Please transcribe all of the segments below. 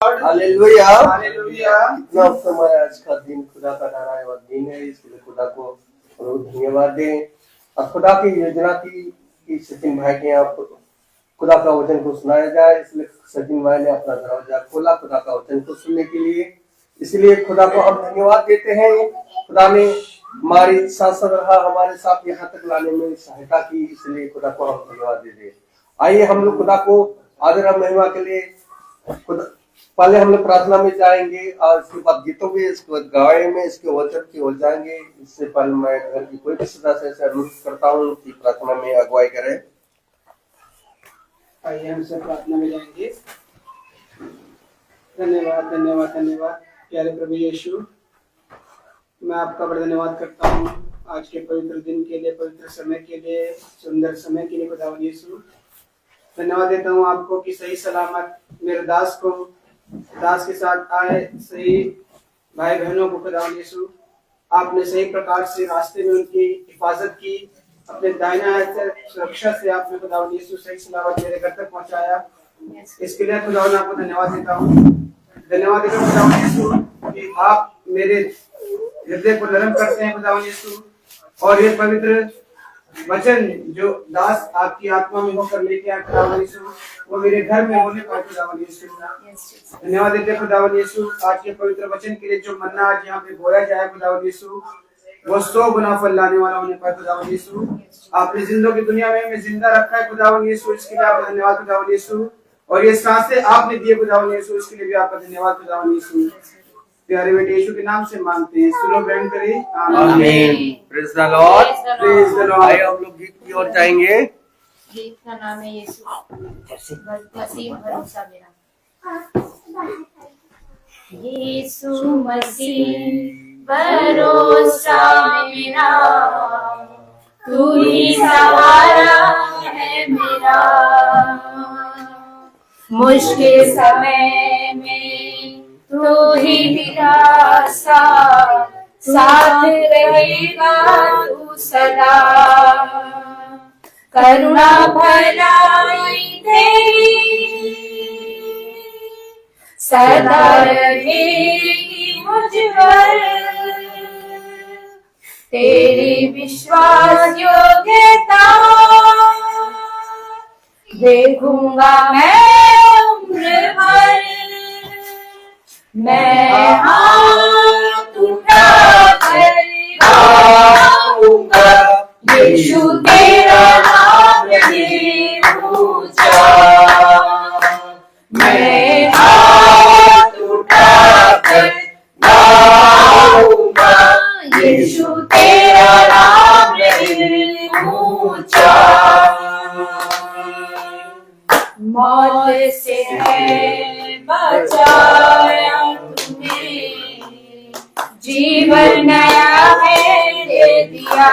Hallelujah hallelujah. इतना समय आज का दिन खुदा का ठहराया हुआ दिन है, इसलिए खुदा को बहुत धन्यवाद दें। और खुदा की योजना थी कि सचिन भाई के यहाँ खुदा का वचन को सुनाया जाए, इसलिए सचिन भाई ने अपना दरवाजा खोला खुदा का वचन को सुनने के लिए। इसलिए खुदा को हम धन्यवाद देते हैं। खुदा ने हमारी साथ रहा, हमारे साथ यहाँ तक लाने में सहायता की, इसलिए खुदा को हम धन्यवाद देते हैं। आइए हम लोग खुदा को आदर और महिमा के लिए पहले हम लोग प्रार्थना में जाएंगे और इसके बाद गीतों में, इसके बाद गाय में, इसके वचन की ओर जाएंगे। इससे पहले मैं घर की कोई भी सदस्य से अनुरोध करता हूँ कि प्रार्थना में अगुवाई करें। आइए हम सब प्रार्थना में जाएंगे। धन्यवाद धन्यवाद धन्यवाद प्यारे प्रभु यीशु, मैं आपका बड़ा धन्यवाद करता हूँ आज के पवित्र दिन के लिए, पवित्र समय के लिए, सुंदर समय के लिए। खुदावंद यीशु, धन्यवाद देता हूँ आपको कि सही सलामत मेरे दास के साथ आए सही भाई बहनों को खुदावंद यीशु आपने सही प्रकार से रास्ते में उनकी हिफाजत की, अपने दाहिना हाथ से सुरक्षा से आपने खुदावंद यीशु सही सलामत मेरे घर तक पहुंचाया। इसके लिए खुदावंद आपको धन्यवाद देता हूँ। धन्यवाद देता हूँ खुदावंद यीशु कि आप मेरे हृदय को नरम करते हैं खुदावंद यीशु, और ये पवित्र वचन जो दास आपकी आत्मा में होकर लेके आए खुदावंद यीशु, वो मेरे घर में होने पाए खुदावंद यीशु। धन्यवाद देते हैं खुदावंद यीशु आज के पवित्र वचन के लिए। जो मन्ना आज यहाँ पे बोया जाए खुदावंद यीशु, वो 100 गुना फल लाने वाला होने पाए खुदावंद यीशु। आपने जिंदों की दुनिया में हमें जिंदा रखा है खुदावंद यीशु, इसके लिए आपका धन्यवाद खुदावंद यीशु। और ये सांसें आपने दिए खुदावंद यीशु, इसके लिए भी आपका धन्यवाद खुदावंद यीशु। प्यारे बेटे यीशु के नाम से मांगते हैं, सुनो ग्रहण करें, आमीन। Praise the Lord, praise the Lord. आइए हम लोग गीत की ओर जाएंगे। गीत का नाम है यीशु मसीह भरोसा मेरा। यीशु मसीह भरोसा मेरा, तू ही सहारा है मेरा। मुश्किल समय में तू ही मेरा साथ रहेगा तू सदा। करुणा भलाई तेरी सदा रहेगी मुझ पर, तेरी विश्वास योग्यता देखूंगा मैं उम्र भर। मैं हाथ उठा कर गाऊंगा, यीशु तेरा नाम है ऊंचा। मैं हाथ उठा कर गाऊंगा, यीशु तेरा नाम है ऊंचा। मौत से है बचाया तूने, जीवन नया है दे दिया।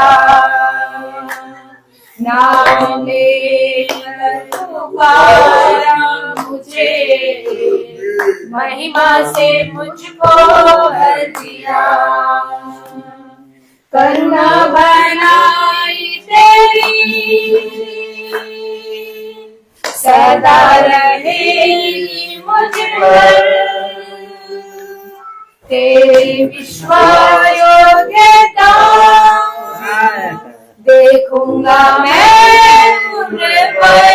नाम लेकर पुकारा मुझे, महिमा से मुझको भर दिया। करुणा बनाई तेरी सदा रहेगी मुझ पर, तेरी विश्वास योग्यता देखूंगा मैं उम्र पर।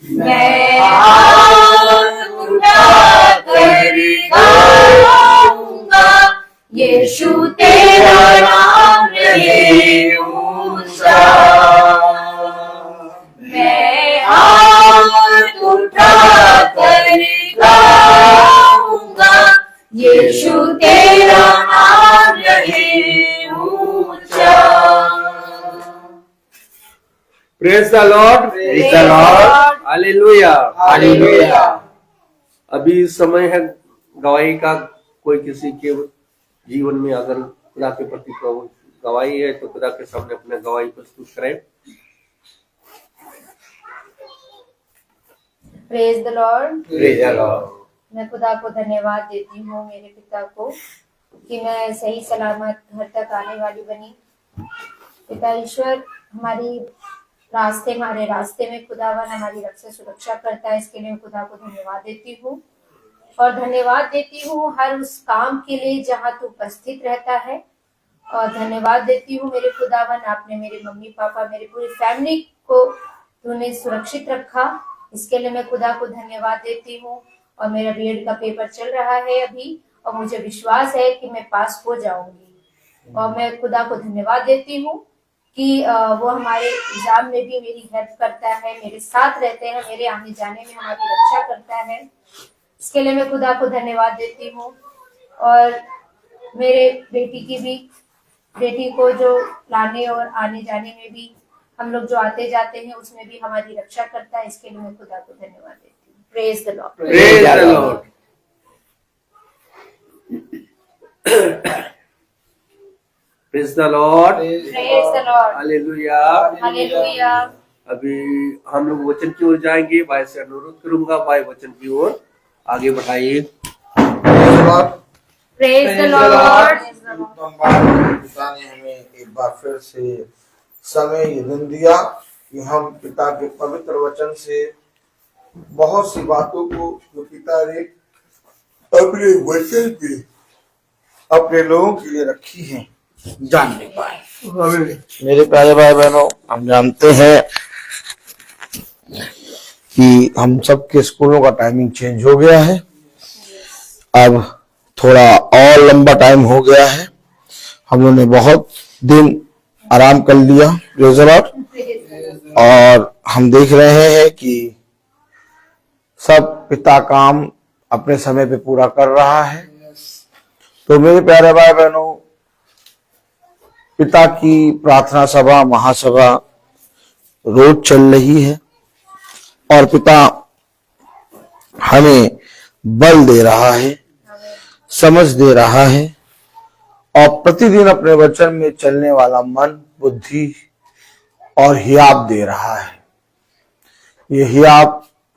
मैं हाथ उठा कर गाऊंगा, यीशु तेरा नाम है ऊंचा। मैं हाथ उठा कर गाऊंगा, यीशु तेरा नाम है ऊंचा। Praise the Lord, praise the Lord, hallelujah hallelujah. अभी समय है गवाही का। कोई किसी के जीवन में अगर खुदा के प्रति गवाही है तो खुदा के सामने अपने गवाही प्रस्तुत करें। Praise the Lord, praise the Lord. मैं खुदा को धन्यवाद देती हूँ मेरे पिता को कि मैं सही सलामत घर तक आने वाली बनी। पिता ईश्वर, हमारी हमारे रास्ते में खुदावन हमारी रक्षा सुरक्षा करता है। इसके लिए मैं खुदा को धन्यवाद देती हूँ और धन्यवाद देती हूँ हर उस काम के लिए जहाँ तू उपस्थित रहता है। और धन्यवाद देती हूँ मेरे खुदावन, आपने मेरे मम्मी पापा मेरी पूरी फैमिली को तूने सुरक्षित रखा। इसके लिए मैं खुदा को धन्यवाद देती हूँ। और मेरा बीएड का पेपर चल रहा है अभी और मुझे विश्वास है कि मैं पास हो जाऊंगी। और मैं खुदा को धन्यवाद देती हूँ कि वो हमारे एग्जाम में भी मेरी हेल्प करता है, मेरे साथ रहते हैं, मेरे आने जाने में हमारी रक्षा करता है। इसके लिए मैं खुदा को धन्यवाद देती हूँ। और मेरे बेटी को जो लाने और आने जाने में भी हम लोग जो आते जाते हैं उसमें भी हमारी रक्षा करता है। इसके लिए मैं खुदा को धन्यवाद देती हूँ। Praise the Lord. Praise the Lord. Praise the Lord. Praise the Lord. Hallelujah. Hallelujah. अभी हम लोग वचन की ओर जाएंगे। भाई से अनुरोध करूंगा, भाई वचन की ओर आगे बढ़ाइए। Praise the Lord. पिता ने हमें एक बार फिर से समय ये दिन दिया कि हम पिता के पवित्र वचन से बहुत सी बातों को जो पिता ने अपने वचन पे अपने लोगों के लिए रखी है जानने पाए। मेरे प्यारे भाई बहनों, हम जानते हैं कि हम सबके स्कूलों का टाइमिंग चेंज हो गया है। अब थोड़ा और लंबा टाइम हो गया है। हम लोगों ने बहुत दिन आराम कर लिया, प्रेज़ द लॉर्ड। और हम देख रहे हैं कि सब पिता काम अपने समय पे पूरा कर रहा है। तो मेरे प्यारे भाई बहनों, पिता की प्रार्थना सभा महासभा रोज चल रही है और पिता हमें बल दे रहा है, समझ दे रहा है और प्रतिदिन अपने वचन में चलने वाला मन, बुद्धि और हियाव दे रहा है। ये हियाव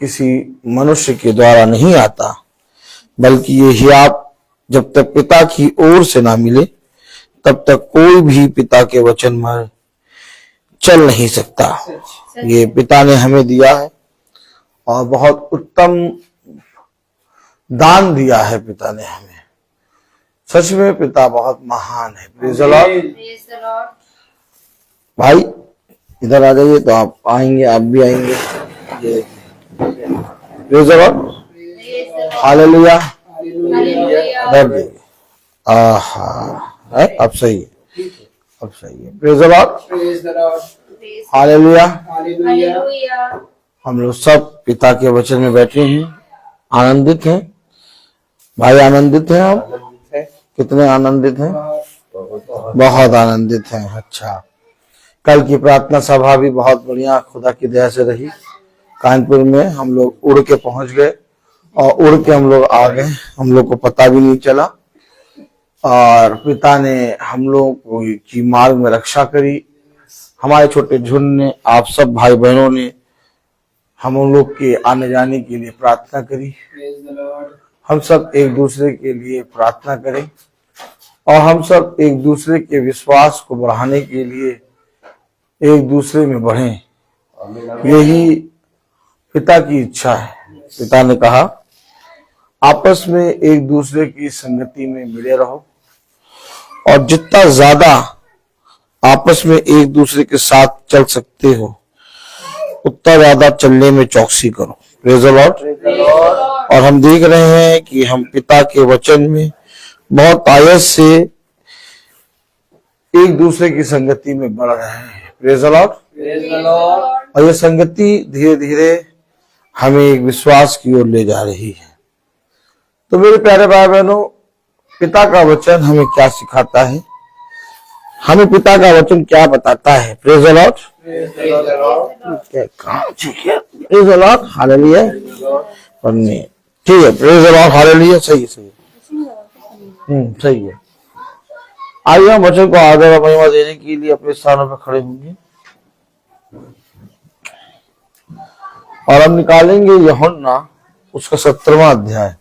किसी मनुष्य के द्वारा नहीं आता, बल्कि ये हियाव जब तक पिता की ओर से ना मिले तब तक कोई भी पिता के वचन में चल नहीं सकता। ये पिता ने हमें दिया है और बहुत उत्तम दान दिया है पिता ने हमें। सच में पिता बहुत महान है। Praise the Lord. भाई इधर आ जाइए, तो आप आएंगे, आप भी आएंगे। Praise the Lord. हालेलुया। इधर देखिए, है अब सही है, अब सही है। Praise the Lord. हालेलुया। हम लोग सब पिता के वचन में बैठे हैं, आनंदित हैं। भाई आनंदित हैं आप? कितने आनंदित हैं? बहुत आनंदित हैं। अच्छा, कल की प्रार्थना सभा भी बहुत बढ़िया खुदा की दया से रही। कानपुर में हम लोग उड़ के पहुंच गए और उड़ के हम लोग आ गए, हम लोग को पता भी नहीं चला। और पिता ने हम लोग की मार्ग में रक्षा करी। हमारे छोटे झुंड ने, आप सब भाई बहनों ने हम लोग के आने जाने के लिए प्रार्थना करी। हम सब एक दूसरे के लिए प्रार्थना करें और हम सब एक दूसरे के विश्वास को बढ़ाने के लिए एक दूसरे में बढ़ें। यही पिता की इच्छा है। पिता ने कहा आपस में एक दूसरे की संगति में मिले रहो और जितना ज्यादा आपस में एक दूसरे के साथ चल सकते हो उतना ज्यादा चलने में चौकसी करो। Praise the Lord. और हम देख रहे हैं कि हम पिता के वचन में बहुत आयत से एक दूसरे की संगति में बढ़ रहे हैं। Praise the Lord. और ये संगति धीरे धीरे हमें एक विश्वास की ओर ले जा रही है। तो मेरे प्यारे भाई बहनों, पिता का वचन हमें क्या सिखाता है, हमें पिता का वचन क्या बताता है? Praise the Lord. Praise the Lord. Hallelujah. पढ़ने ठीक है। Praise the Lord. हालेलुया। सही है, सही है, सही है। आइए हम वचन को आदर और महिमा देने के लिए अपने स्थानों पर खड़े होंगे और हम निकालेंगे यूहन्ना उसका 17वां अध्याय।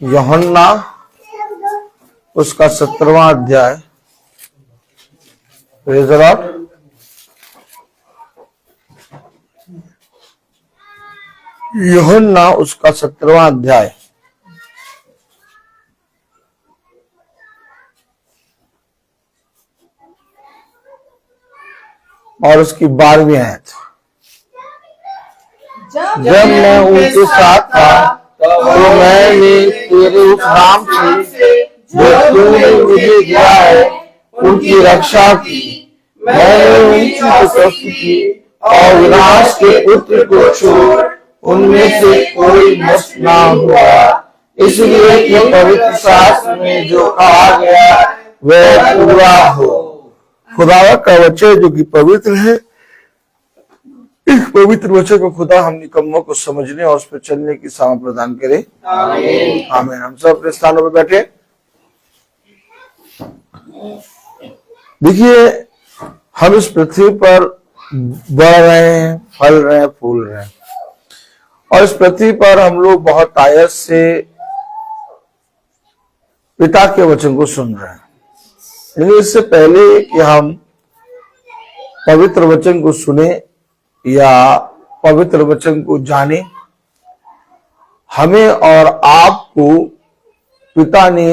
यूहन्ना उसका 17वां अध्याय। Praise the Lord. यूहन्ना उसका 17वां अध्याय और उसकी 12वीं आयत। जब मैं उनके साथ था तो मैंने तेरे उस नाम से जो तूने मुझे दिया है उनकी रक्षा की। मैंने उनकी तपस्या की और विनाश के पुत्र को छोड़ उनमें से कोई नष्ट ना हुआ, इसलिए कि पवित्र शास्त्र में जो कहा गया वह पूरा हो। खुदा का वचन जो कि पवित्र है, इस पवित्र वचन को खुदा हम निकम्मों को समझने और उस पर चलने की सामर्थ प्रदान करे। आमीन। आमीन। हम सब अपने स्थानों पर बैठे। देखिए, हम इस पृथ्वी पर बढ़ रहे हैं, फल रहे हैं, फूल रहे हैं, और इस पृथ्वी पर हम लोग बहुत आयत से पिता के वचन को सुन रहे हैं। लेकिन इससे पहले कि हम पवित्र वचन को सुने या पवित्र वचन को जाने, हमें और आपको पिता ने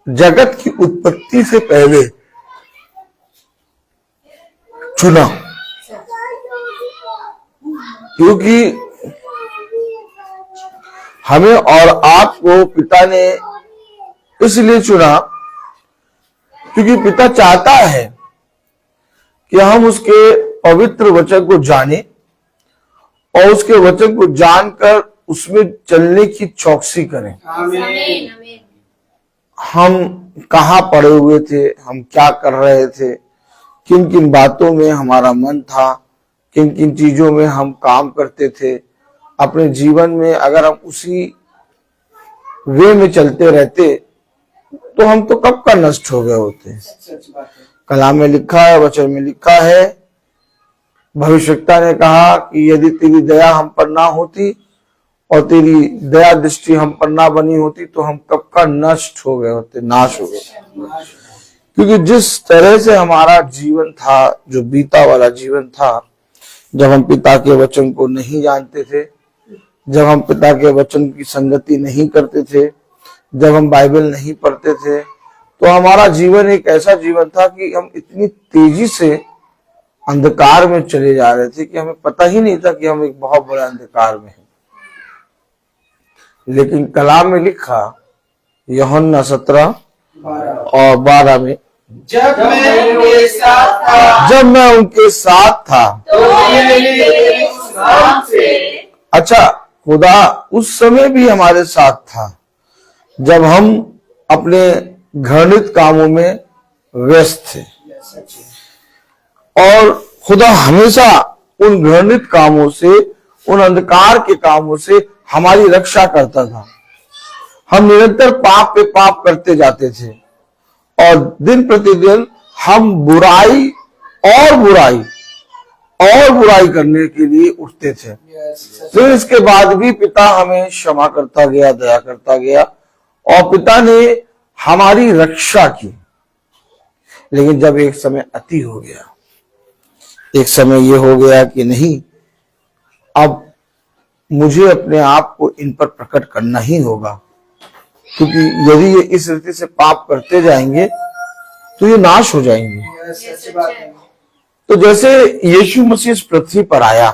जगत की उत्पत्ति से पहले चुना, क्योंकि हमें और आपको पिता ने इसलिए चुना क्योंकि पिता चाहता है कि हम उसके पवित्र वचन को जाने और उसके वचन को जानकर उसमें चलने की चौकसी करें। आमीन। हम कहाँ पड़े हुए थे, हम क्या कर रहे थे, किन किन बातों में हमारा मन था, किन किन चीजों में हम काम करते थे अपने जीवन में। अगर हम उसी वे में चलते रहते तो हम तो कब का नष्ट हो गए होते। सच बात है। कलाम में लिखा है, वचन में लिखा है, भविष्यवक्ता ने कहा कि यदि तेरी दया हम पर ना होती और तेरी दया दृष्टि हम पर ना बनी होती तो हम कब का नष्ट हो गए होते, नाश हो गए। क्योंकि जिस तरह से हमारा जीवन था, जो बीता वाला जीवन था, जब हम पिता के वचन को नहीं जानते थे, जब हम पिता के वचन की संगति नहीं करते थे, जब हम बाइबल नहीं पढ़ते थे, तो हमारा जीवन एक ऐसा जीवन था कि हम इतनी तेजी से अंधकार में चले जा रहे थे कि हमें पता ही नहीं था कि हम एक बहुत बड़े अंधकार में हैं। लेकिन कलाम में लिखा यूहन्ना 17 और 12 में, जब मैं उनके साथ था तो मैंने उस नाम से। अच्छा, खुदा उस समय भी हमारे साथ था जब हम अपने घृणित कामों में व्यस्त थे, और खुदा हमेशा उन घृणित कामों से, उन अंधकार के कामों से हमारी रक्षा करता था। हम निरंतर पाप पे पाप करते जाते थे और दिन प्रतिदिन हम बुराई और बुराई और बुराई करने के लिए उठते थे। फिर इसके बाद भी पिता हमें क्षमा करता गया, दया करता गया, और पिता ने हमारी रक्षा की। लेकिन जब एक समय अति हो गया, एक समय ये हो गया कि नहीं, अब मुझे अपने आप को इन पर प्रकट करना ही होगा, क्योंकि यदि ये इस रीति से पाप करते जाएंगे तो ये नाश हो जाएंगे। सच बात है। तो जैसे यीशु मसीह इस पृथ्वी पर आया,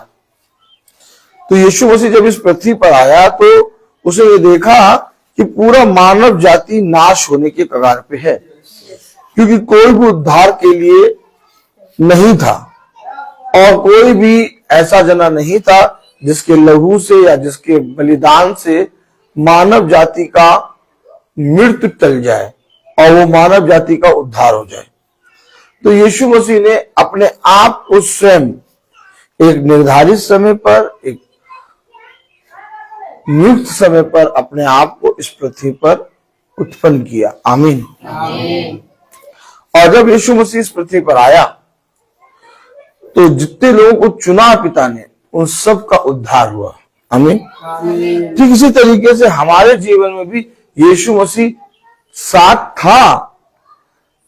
तो यीशु मसीह जब इस पृथ्वी पर आया तो उसे ये देखा कि पूरा मानव जाति नाश होने के कगार पे है, क्योंकि कोई भी उद्धार के लिए नहीं था और कोई भी ऐसा जना नहीं था जिसके लहू से या जिसके बलिदान से मानव जाति का मृत्यु टल जाए और वो मानव जाति का उद्धार हो जाए। तो यीशु मसीह ने अपने आप को स्वयं एक निर्धारित समय पर, एक नियुक्त समय पर अपने आप को इस पृथ्वी पर उत्पन्न किया। आमीन। और जब यीशु मसीह इस पृथ्वी पर आया तो जितने लोगों को चुना पिता ने, उन सब का उद्धार हुआ। आमीन। ठीक इसी तरीके से हमारे जीवन में भी यीशु मसीह साथ था,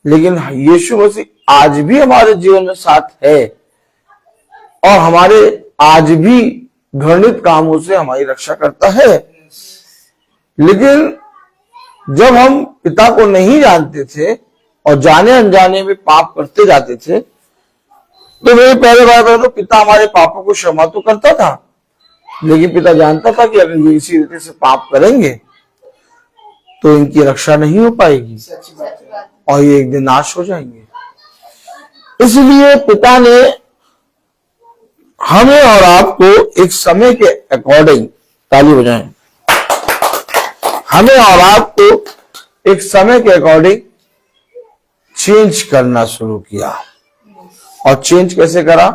लेकिन यीशु मसीह आज भी हमारे जीवन में साथ है और हमारे आज भी घृणित कामों से हमारी रक्षा करता है। लेकिन जब हम पिता को नहीं जानते थे और जाने अनजाने में पाप करते जाते थे, तो मेरे पहले बार तो पिता हमारे पापों को क्षमा तो करता था, लेकिन पिता जानता था कि अगर ये इसी रीति से पाप करेंगे तो इनकी रक्षा नहीं हो पाएगी सच बात है। और ये एक दिन नाश हो जाएंगे। इसलिए पिता ने हमें और आपको एक समय के अकॉर्डिंग, ताली बजाएं, हमें और आपको एक समय के अकॉर्डिंग चेंज करना शुरू किया। और चेंज कैसे करा?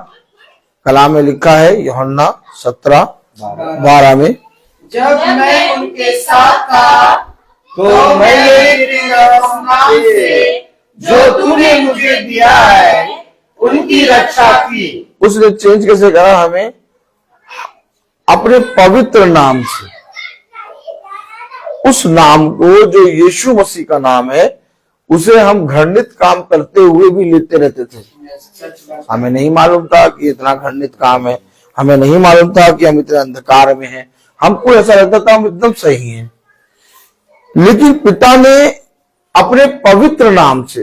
कलाम में लिखा है यूहन्ना 17:12 में, जब मैं उनके साथ था तो मैंने तेरे नाम से जो तूने मुझे दिया है उनकी रक्षा की। उसने चेंज कैसे करा? हमें अपने पवित्र नाम से, उस नाम को जो यीशु मसीह का नाम है, उसे हम घृणित काम करते हुए भी लेते रहते थे। सच बात। हमें नहीं मालूम था कि इतना घृणित काम है, हमें नहीं मालूम था कि हम इतने अंधकार में हैं, हमको ऐसा लगता था हम एकदम सही हैं। लेकिन पिता ने अपने पवित्र नाम से,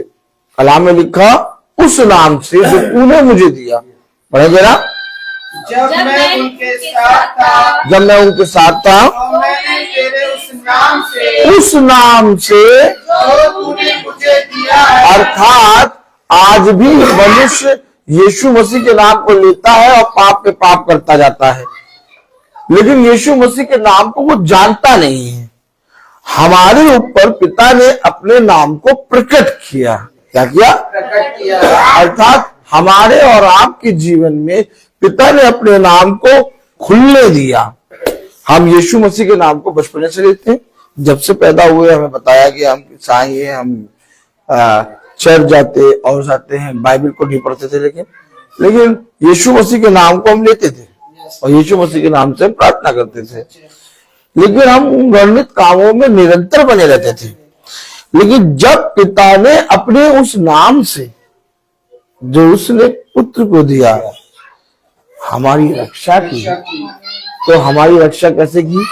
कलाम में लिखा, उस नाम से जो तूने मुझे दिया, पढ़ेंगे ना, जब मैं उनके साथ था जब मैं उनके साथ था तो मैंने तेरे उस नाम से जो तूने मुझे दिया है। अर्थात आज भी मनुष्य यीशु मसीह के नाम को लेता है और पाप पे पाप करता जाता है, लेकिन यीशु मसीह के नाम को वो जानता नहीं है। हमारे ऊपर पिता ने अपने नाम को प्रकट किया। क्या किया? प्रकट किया। अर्थात हमारे और आपके जीवन में पिता ने अपने नाम को खुलने दिया। हम यीशु मसीह के नाम को बचपन से लेते हैं। जब से पैदा हुए हमें बताया कि हम ईसाई हैं, हम चर्च जाते और जाते हैं, बाइबल को नहीं पढ़ते थे, लेकिन यीशु मसीह के नाम को हम लेते थे और यीशु मसीह के नाम से हम प्रार्थना करते थे। लेकिन हम उन घृणित कामों में निरंतर बने रहते थे। लेकिन जब पिता ने अपने उस नाम से, जो उसने पुत्र को दिया, हमारी रक्षा की, तो हमारी रक्षा कैसे की?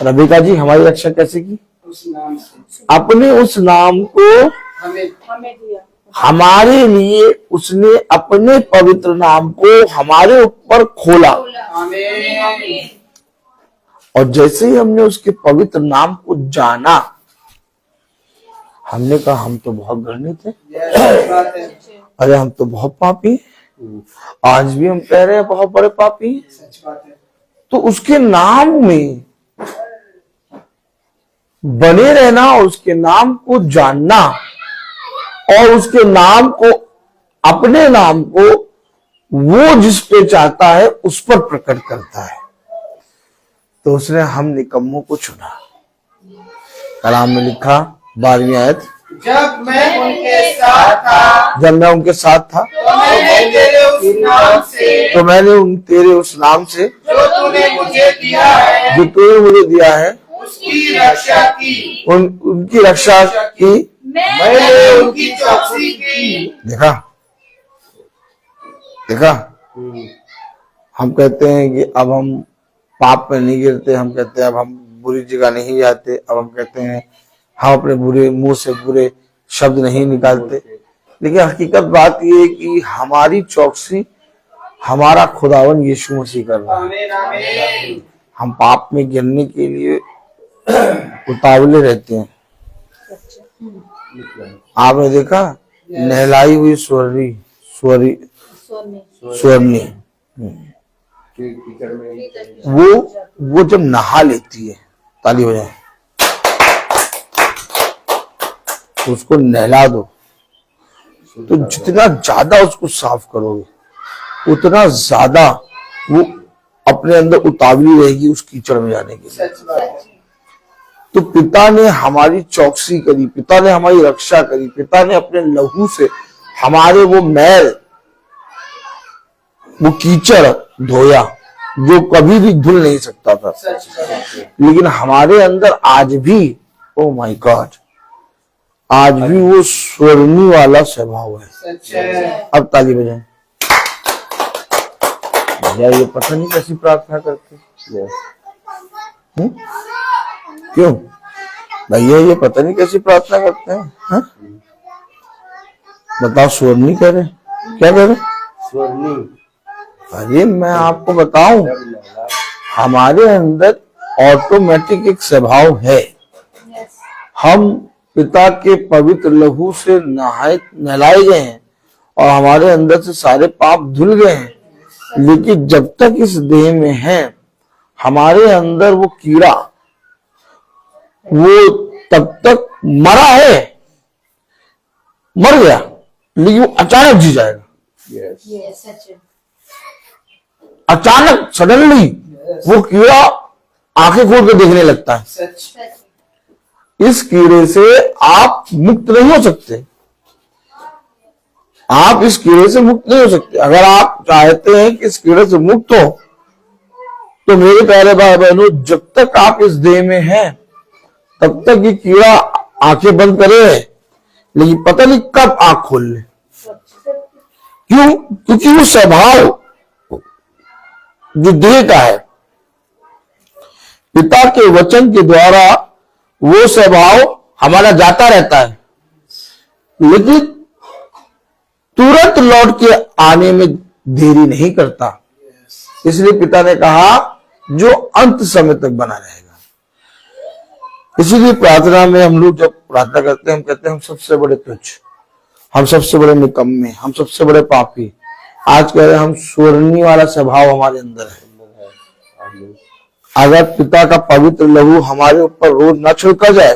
रबिका जी, हमारी रक्षा कैसे की? उस नाम से अपने उस नाम को हमें दिया। हमारे लिए उसने अपने पवित्र नाम को हमारे ऊपर खोला। हमें और जैसे ही हमने उसके पवित्र नाम को जाना, हमने कहा हम तो बहुत घृणित हैं, सच बात है। अरे हम तो बहुत पापी हैं। आज भी हम कह रहे हैं बहुत बड़े पापी हैं। सच बात है। तो उसके नाम में बने रहना और उसके नाम को जानना और उसके नाम को, अपने नाम को वो जिस पे चाहता है उस पर प्रकट करता है। तो उसने हम निकम्मों को चुना। कलाम में लिखा 12वीं आयत, जब मैं उनके साथ था जब मैं उनके साथ था तो मैंने तेरे उस नाम से तो मैंने तेरे उस नाम से जो तूने मुझे दिया है जो तूने मुझे दिया है उसकी रक्षा की। उनकी रक्षा की। मैंने उनकी चौकसी की। देखा देखा, हम कहते हैं कि अब हम पाप में नहीं गिरते, हम कहते हैं अब हम बुरी जगह नहीं जाते, अब हम कहते हैं हम अपने बुरे मुंह से बुरे शब्द नहीं निकालते। लेकिन हकीकत बात यह है कि हमारी चौकसी हमारा खुदावन यीशु मसीह कर रहा है। आमीन आमीन। हम पाप में गिरने के लिए उतावले रहते हैं। आपने देखा नहलाई हुई स्वर्णी वो जब नहा लेती है, ताली हो जाए, तो उसको नहला दो, तो जितना ज्यादा उसको साफ करोगे उतना ज्यादा वो अपने अंदर उतावली रहेगी उस कीचड़ में जाने के लिए। सच बात है। तो पिता ने हमारी चौकसी करी, पिता ने हमारी रक्षा करी, पिता ने अपने लहू से हमारे वो मैल, वो कीचड़ धोया जो कभी भी धुल नहीं सकता था। सच बात है। लेकिन हमारे अंदर आज भी, ओ माय गॉड, आज भी वो स्वर्णी वाला स्वभाव है। सच है। अब ताली बजाएं। या ये पता नहीं कैसी प्रार्थना करते। Yes. क्यों भैया ये पता नहीं कैसी प्रार्थना करते हैं, हाँ? बताओ, स्वर्णी कह रहे, क्या कह रहे? स्वर्णी। अरे मैं आपको बताऊं, हमारे अंदर ऑटोमेटिक एक स्वभाव है। हम पिता के पवित्र लहू से नहलाए गए हैं और हमारे अंदर से सारे पाप धुल गए हैं, लेकिन जब तक इस देह में है हमारे अंदर वो कीड़ा वो तब तक मरा है, मर गया, लेकिन वो अचानक जी जाएगा। Yes. सच है। अचानक सडनली वो कीड़ा आंखें खोल के देखने लगता है। सच। इस कीड़े से आप मुक्त नहीं हो सकते, आप इस कीड़े से मुक्त नहीं हो सकते। अगर आप चाहते हैं कि इस कीड़े से मुक्त हो, तो मेरे प्यारे भाई बहनों, जब तक आप इस देह में हैं तब तक ये कीड़ा आंखें बंद करे, लेकिन पता नहीं कब आंख खोल ले। क्यों? क्योंकि वो स्वभाव जो देह का है, पिता के वचन के द्वारा वो स्वभाव हमारा जाता रहता है, लेकिन तुरंत लौट के आने में देरी नहीं करता। इसलिए पिता ने कहा जो अंत समय तक बना रहेगा। इसीलिए प्रार्थना में हम लोग जब प्रार्थना करते हैं, हम कहते हैं हम सबसे बड़े तुच्छ, हम सबसे बड़े निकम्मे, हम सबसे बड़े पापी। आज कह रहे हैं हम स्वर्णी वाला स्वभाव हमारे अंदर है। अगर पिता का पवित्र लहू हमारे ऊपर रोज न छिड़का जाए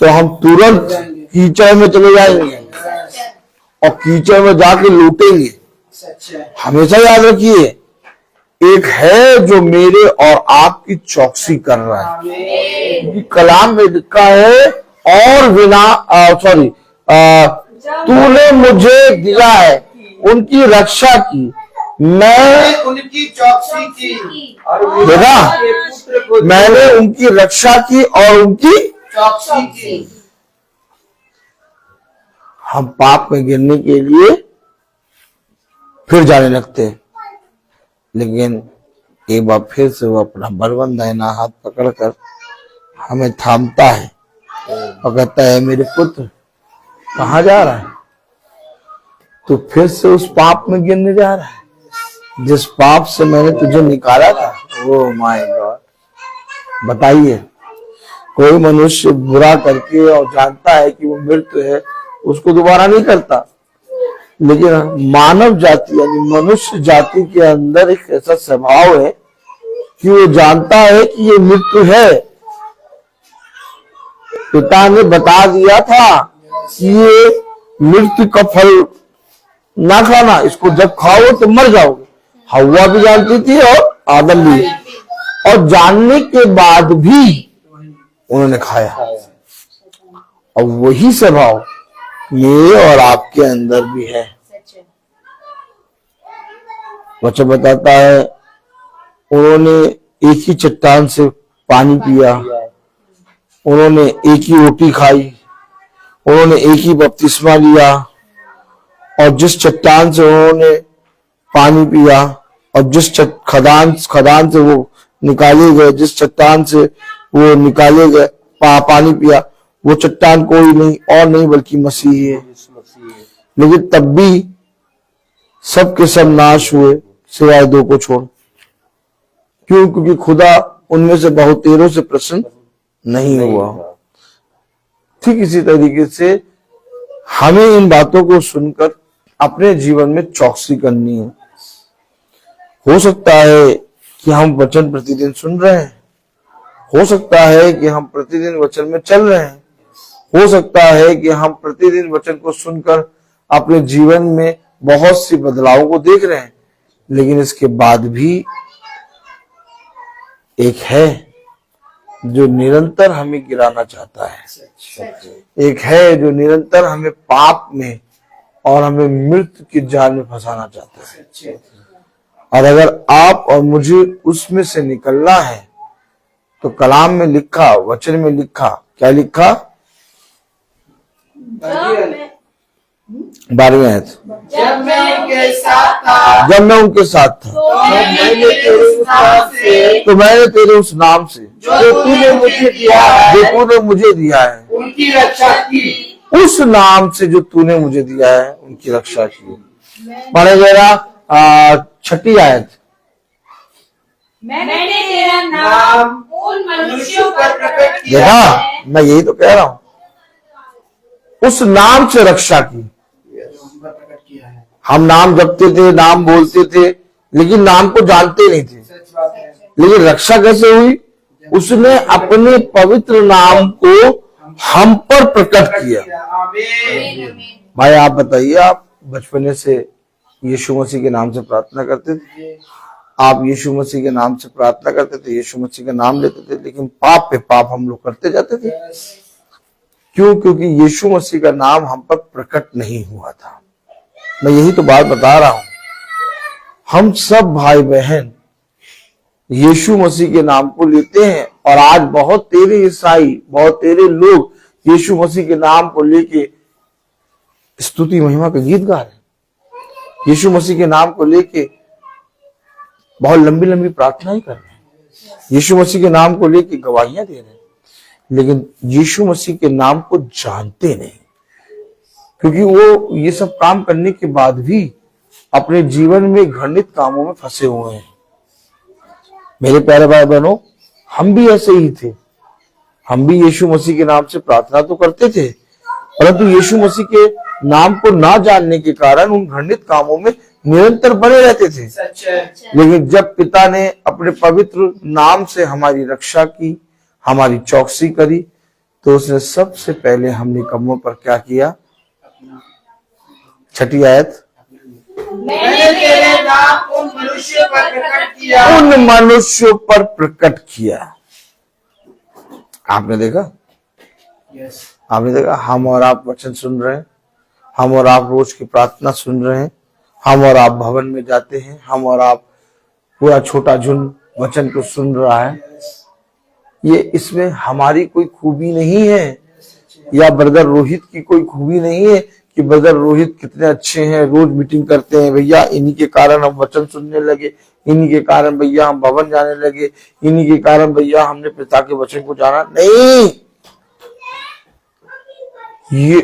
तो हम तुरंत कीचड़ में चले जाएंगे और कीचड़ में जाके लूटेंगे। सच है। हमेशा याद रखिए, एक है जो मेरे और आपकी चौकसी कर रहा है। क्योंकि कलाम में लिखा है, और बिना तूने मुझे दिया है उनकी रक्षा की, मैं उनकी चौकसी की और देखा, पुत्र को मैंने उनकी रक्षा की और उनकी चौकसी की। हम पाप में गिरने के लिए फिर जाने लगते हैं, लेकिन एक बार फिर से वो अपना बलवंत दाहिना हाथ पकड़कर हमें थामता है और कहता है, मेरे पुत्र कहाँ जा रहा है? तो फिर से उस पाप में गिरने जा रहा है जिस पाप से मैंने तुझे निकाला था। ओह माय गॉड, बताइए, कोई मनुष्य बुरा करके और जानता है कि वो मृत्यु है, उसको दोबारा नहीं करता, लेकिन मानव जाति यानी मनुष्य जाति के अंदर एक ऐसा स्वभाव है कि वो जानता है कि ये मृत्यु है। पिता ने बता दिया था कि ये मृत्यु का फल ना खाना, इसको जब खाओ तो मर जाओगे। हव्वा भी जानती थी और आदम भी, और जानने के बाद भी उन्होंने खाया। और वही स्वभाव मेरे और आपके अंदर भी है। वचन बताता है, उन्होंने एक ही चट्टान से पानी पिया, उन्होंने एक ही रोटी खाई, उन्होंने एक ही बपतिस्मा लिया, और जिस चट्टान से उन्होंने पानी पिया और जिस खदान से वो निकाले गए, जिस चट्टान से वो निकाले गए पानी पिया, वो चट्टान कोई नहीं और नहीं बल्कि मसीह है। लेकिन तब भी सब के सब नाश हुए सिवाय दो को छोड़। क्यों? क्योंकि खुदा उनमें से बहुतेरों से प्रसन्न नहीं हुआ। ठीक इसी तरीके से हमें इन बातों को सुनकर अपने जीवन में चौकसी करनी है। हो सकता है कि हम वचन प्रतिदिन सुन रहे हैं, हो सकता है कि हम प्रतिदिन वचन में चल रहे हैं, हो सकता है कि हम प्रतिदिन वचन को सुनकर अपने जीवन में बहुत सी बदलावों को देख रहे हैं, लेकिन इसके बाद भी एक है जो निरंतर हमें गिराना चाहता है, एक है जो निरंतर हमें पाप में और हमें मृत्यु की जाल में फंसाना चाहता है। और अगर आप और मुझे उसमें से निकलना है तो कलाम में लिखा, वचन में लिखा, क्या लिखा? 12वीं आयत। जब मैं उनके साथ था जब मैं उनके साथ था तो मैंने तेरे उस नाम से जो तूने मुझे दिया है जो तूने मुझे दिया है उनकी रक्षा की। उस नाम से जो तूने मुझे दिया है उनकी रक्षा की। पढ़े जरा 6ठी आयत। मैंने तेरा नाम नाम उन मनुष्यों पर प्रकट किया देखा, है मैं यही तो कह रहा हूं, उस नाम से रक्षा की। प्रकट किया है। हम नाम जपते थे, नाम बोलते थे, लेकिन नाम को जानते नहीं थे। सच बात है। लेकिन रक्षा कैसे हुई? उसने अपने पवित्र नाम को हम पर प्रकट किया। आमीन। भाई आप बताइए, आप बचपने से यीशु मसीह के नाम से प्रार्थना करते थे? आप यीशु मसीह के नाम से प्रार्थना करते थे, यीशु मसीह का नाम लेते थे, लेकिन पाप पे पाप हम लोग करते जाते थे। क्यों? क्योंकि यीशु मसीह का नाम हम पर प्रकट नहीं हुआ था। मैं यही तो बात बता रहा हूं। हम सब भाई बहन यीशु मसीह के नाम को लेते हैं, और आज बहुत तेरे ईसाई, बहुत तेरे लोग यीशु मसीह के नाम को लेके स्तुति महिमा के गीत गा रहे हैं। यीशु मसीह के नाम को लेके बहुत लंबी लंबी प्रार्थनाएं कर रहे हैं। यीशु मसीह के नाम को लेके गवाहियां दे रहे हैं, लेकिन यीशु मसीह के नाम को जानते नहीं, क्योंकि वो ये सब काम करने के बाद भी अपने जीवन में घृणित कामों में फंसे हुए हैं। मेरे प्यारे भाई बहनों, हम भी ऐसे ही थे। हम भी यीशु मसीह के नाम से प्रार्थना तो करते थे, परंतु यीशु मसीह के नाम को ना जानने के कारण उन घृणित कामों में निरंतर बने रहते थे। सच है। लेकिन जब पिता ने अपने पवित्र नाम से हमारी रक्षा की, हमारी चौकसी करी, तो उसने सबसे पहले हम निकम्मों पर क्या किया? 6ठी आयत। मैंने तेरे नाम उन मनुष्यों पर प्रकट किया। उन मनुष्यों पर प्रकट किया। आपने देखा? यस। आपने देखा? हम और आप वचन सुन रहे हैं, हम और आप रोज की प्रार्थना सुन रहे हैं, हम और आप भवन में जाते हैं, हम और आप पूरा छोटा झुंड वचन को सुन रहा है। ये इसमें हमारी कोई खूबी नहीं है, या ब्रदर रोहित की कोई खूबी नहीं है कि ब्रदर रोहित कितने अच्छे हैं, रोज मीटिंग करते हैं, भैया इन्हीं के कारण हम वचन सुनने लगे, इन्हीं के कारण भैया हम भवन जाने लगे, इन्हीं के कारण भैया हमने पिता के वचन को जाना। नहीं, ये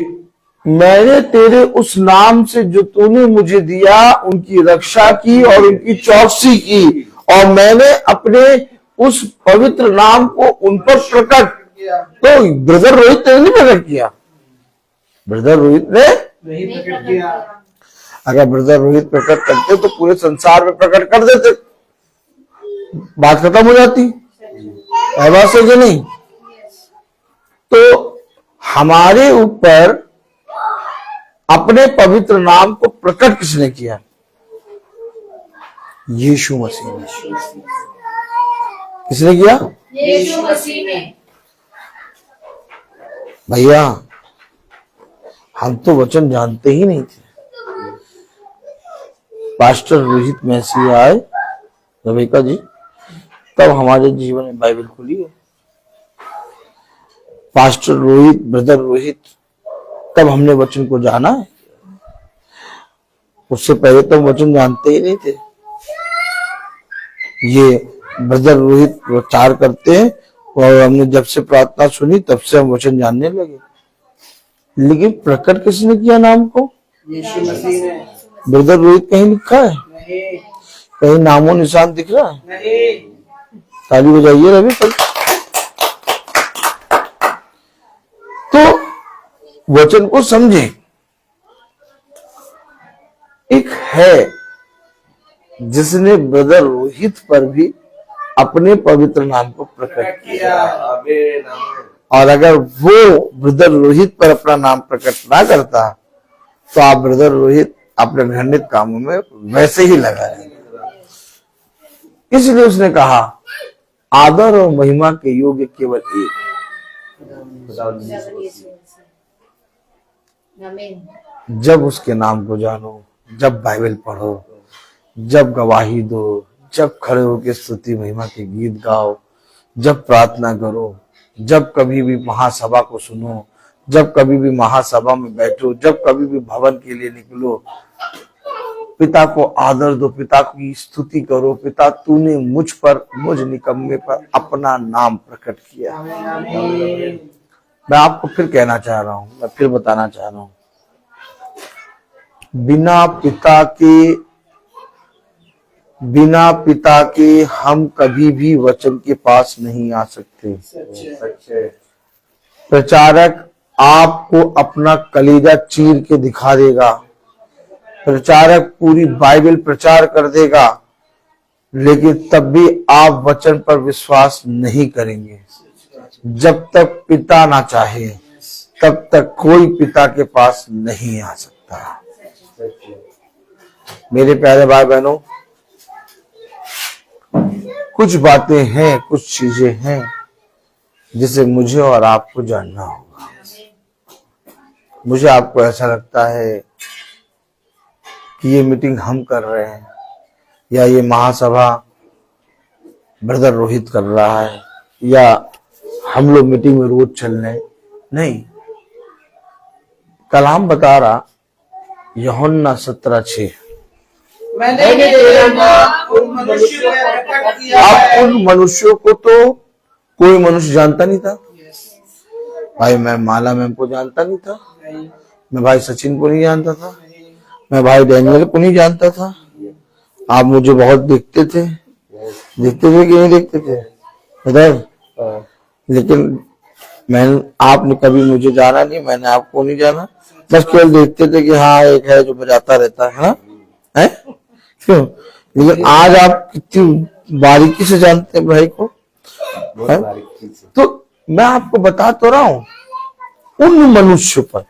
मैंने तेरे उस नाम से जो तूने मुझे दिया उनकी रक्षा की और उनकी चौकसी की, और मैंने अपने उस पवित्र नाम को उन पर प्रकट। तो ब्रदर रोहित ने नहीं प्रकट किया, ब्रदर रोहित ने नहीं प्रकट किया। अगर ब्रदर रोहित प्रकट करते तो पूरे संसार में प्रकट कर देते, बात खत्म हो जाती। बात सही कि नहीं? तो हमारे ऊपर अपने पवित्र नाम को प्रकट किसने किया? यीशु मसीह ने। किसने किया? यीशु मसीह ने। भैया हम तो वचन जानते ही नहीं थे। पास्टर रोहित मैसी आए, रविका जी, तब हमारे जीवन में बाइबल खुली है। पास्टर रोहित, ब्रदर रोहित, तब हमने वचन को जाना है। उससे पहले तो हम वचन जानते ही नहीं थे। ये ब्रदर रोहित प्रचार करते हैं, और हमने जब से प्रार्थना सुनी तब से हम वचन जानने लगे। लेकिन प्रकट किसने किया नाम को? यीशु मसीह ने। ब्रदर रोहित कहीं लिखा है? नहीं। कहीं नामो निशान दिख रहा है? नहीं। ताली बजाइए रवि। तो वचन को समझे। एक है जिसने ब्रदर रोहित पर भी अपने पवित्र नाम को प्रकट किया, और अगर वो ब्रदर रोहित पर अपना नाम प्रकट ना करता तो आप ब्रदर रोहित अपने घृणित कामों में वैसे ही लगा रहेंगे। इसलिए उसने कहा आदर और महिमा के योग्य केवल एक, जब उसके नाम को जानो, जब बाइबल पढ़ो, जब गवाही दो, जब खड़े होकर स्तुति महिमा के गीत गाओ, जब प्रार्थना करो, जब कभी भी महासभा को सुनो, जब कभी भी महासभा में बैठो, जब कभी भी भवन के लिए निकलो, पिता को आदर दो, पिता की स्तुति करो। पिता, तूने मुझ निकम्मे पर अपना नाम प्रकट किया। मैं आपको फिर कहना चाह रहा हूं, मैं फिर बताना चाह रहा हूं, बिना पिता के हम कभी भी वचन के पास नहीं आ सकते। प्रचारक आपको अपना कलेजा चीर के दिखा देगा, प्रचारक पूरी बाइबल प्रचार कर देगा, लेकिन तब भी आप वचन पर विश्वास नहीं करेंगे। जब तक पिता ना चाहे तब तक कोई पिता के पास नहीं आ सकता। मेरे प्यारे भाई बहनों, कुछ बातें हैं, कुछ चीजें हैं जिसे मुझे और आपको जानना होगा। मुझे आपको ऐसा लगता है कि ये मीटिंग हम कर रहे हैं या ये महासभा ब्रदर रोहित कर रहा है या हम लोग मीटिंग में रोज चल रहे, नहीं। कलाम बता रहा, यूहन्ना 17:6, मैंने तेरा नाम उन मनुष्यों पर प्रकट किया है। अब उन मनुष्यों को तो कोई मनुष्य जानता नहीं था। भाई मैं माला मैम को जानता नहीं था, मैं भाई सचिन को नहीं जानता था, मैं भाई डैनियल को नहीं जानता था। आप मुझे बहुत देखते थे कि नहीं देखते थे इधर, लेकिन आपने कभी मुझे जाना नहीं, मैंने आपको नहीं जाना। बस केवल देखते थे कि हाँ एक है जो बजाता रहता है ना, है क्यों? लेकिन आज आप कितनी बारीकी से जानते हैं भाई को, है? तो मैं आपको बता तो रहा हूं, उन मनुष्य पर